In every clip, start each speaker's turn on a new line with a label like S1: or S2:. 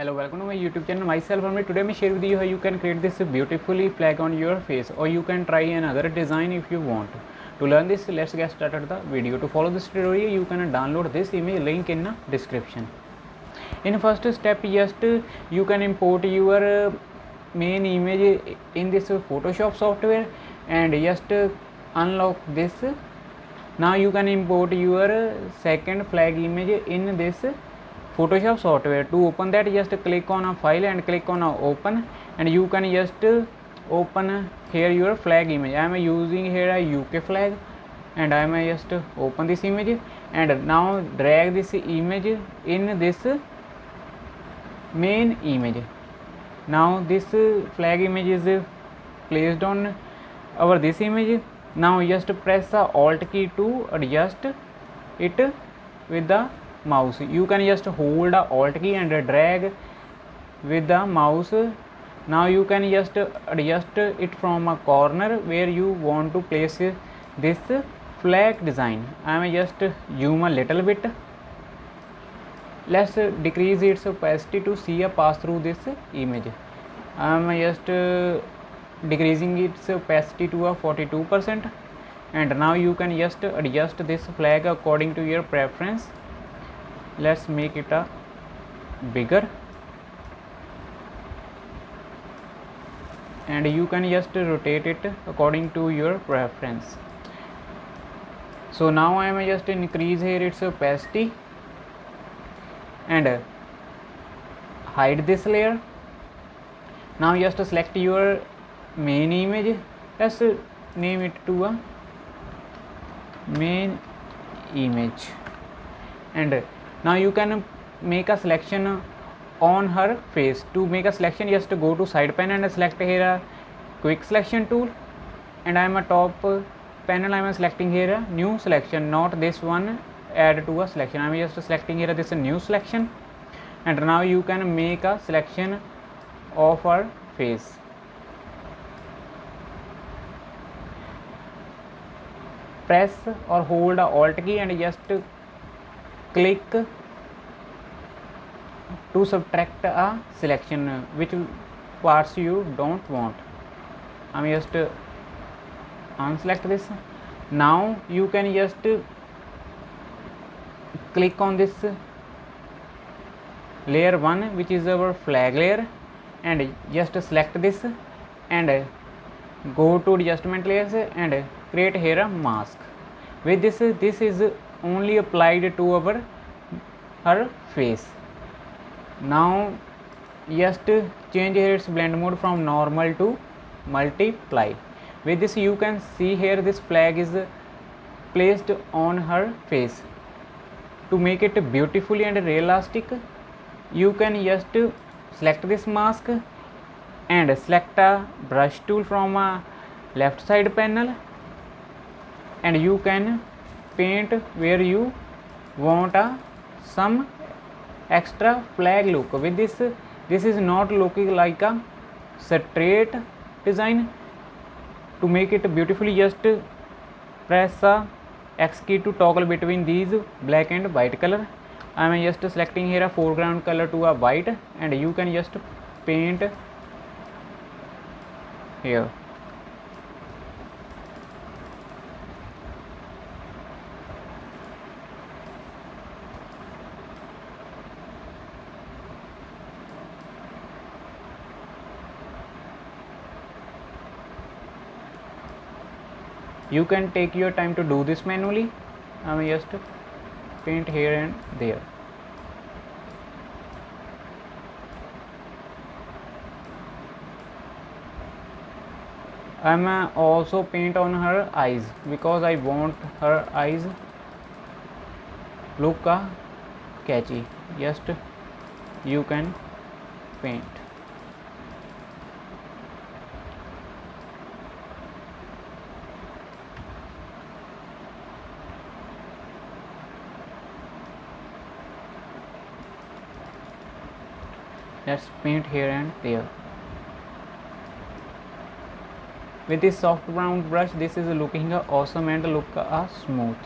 S1: Hello, welcome to my YouTube channel. Myself Amrit. Today I share with you how you can create this beautifully flag on your face, or you can try another design if you want. To learn this, let's get started the video. To follow this tutorial, you can download this image, link in the description. In first step, just you can import your main image in this Photoshop software and just unlock this. Now you can import your second flag image in this Photoshop software. To open that, just click on a file and click on a open, and you can just open here your flag image. I am using here a UK flag, and I am just open this image, and now drag this image in this main image. Now this flag image is placed on our this image. Now just press the alt key to adjust it with the mouse. You can just hold the alt key and drag with the mouse. Now you can just adjust it from a corner where you want to place this flag design. I am just zoom a little bit. Let's decrease its opacity to see a pass through this image. I am just decreasing its opacity to a 42%, and now you can just adjust this flag according to your preference. Let's make it a bigger, and you can just rotate it according to your preference. So now I am just increase here its opacity and hide this layer. Now just select your main image. Let's name it to a main image, and now you can make a selection on her face. To make a selection, just go to side panel and select here a quick selection tool, and I am a top panel. I am selecting here a new selection, not this one add to a selection. I am just selecting here this new selection, and now you can make a selection of her face. Press or hold the alt key and just click to subtract a selection which parts you don't want. I am just unselect this. Now you can just click on this layer 1, which is our flag layer, and just select this and go to adjustment layers and create here a mask. With this is only applied to her face. Now just change here its blend mode from normal to multiply. With this you can see here this flag is placed on her face. To make it beautifully and realistic, you can just select this mask and select a brush tool from a left side panel, and you can paint where you want some extra flag look. With this is not looking like a straight design. To make it beautifully, just press the X key to toggle between these black and white color. I am just selecting here a foreground color to a white, and you can just paint here. You can take your time to do this manually. I am just paint here and there. I am also paint on her eyes because I want her eyes look catchy. Just you can paint. Let's paint here and there. With this soft brown brush, this is looking awesome and look smooth.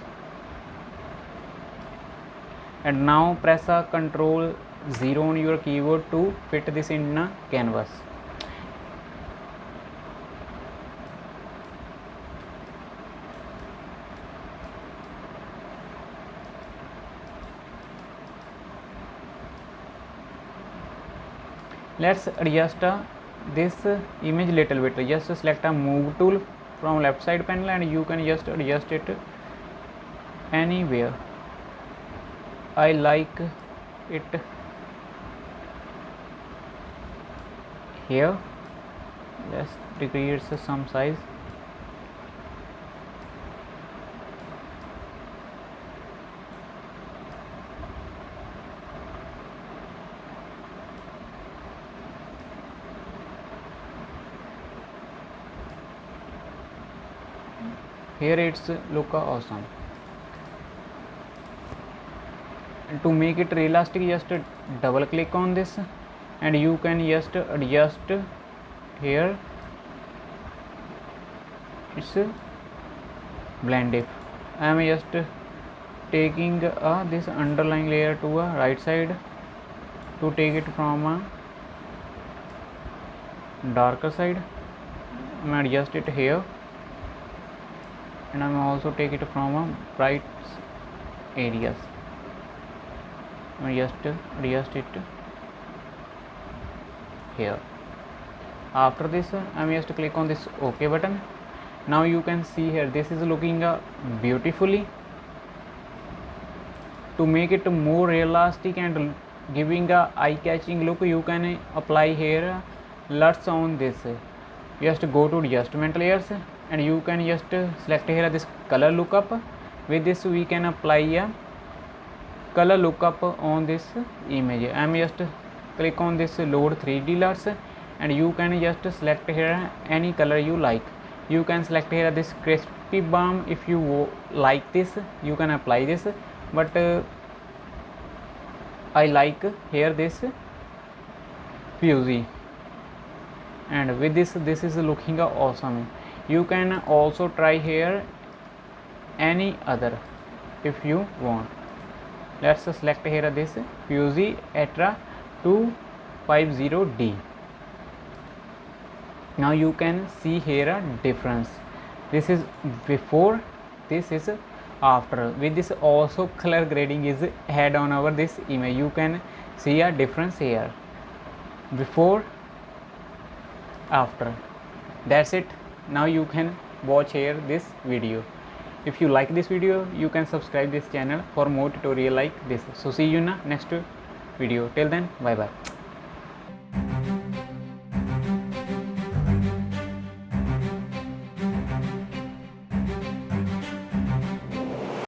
S1: And now press Ctrl 0 on your keyboard to fit this in a canvas. Let's adjust this image little bit. Just select a move tool from left side panel and you can just adjust it anywhere. I like it here. Let's decrease some size. Here it's look awesome. And to make it realistic, just double click on this and you can just adjust here. It's blend if. I am just taking this underlying layer to a right side to take it from a darker side. I am adjust it here and I am also take it from a bright areas. I just adjust it here. After this I am just click on this OK button. Now you can see here this is looking beautifully. To make it more realistic and giving a eye-catching look, you can apply here LUTs on this. Just go to adjustment layers and you can just select here this color lookup. With this we can apply a color lookup on this image. I am just click on this load 3D LUTs and you can just select here any color you like. You can select here this crispy balm. If you like this you can apply this, but I like here this fuzzy, and with this is looking awesome. You can also try here any other if you want. Let's select here this fuzzy Etra 250D. Now you can see here a difference. This is before, this is after. With this also color grading is add on our this image. You can see a difference here, before, after. That's it. Now you can watch here this video. If you like this video, you can subscribe this channel for more tutorial like this. So see you in the next video. Till then, bye bye.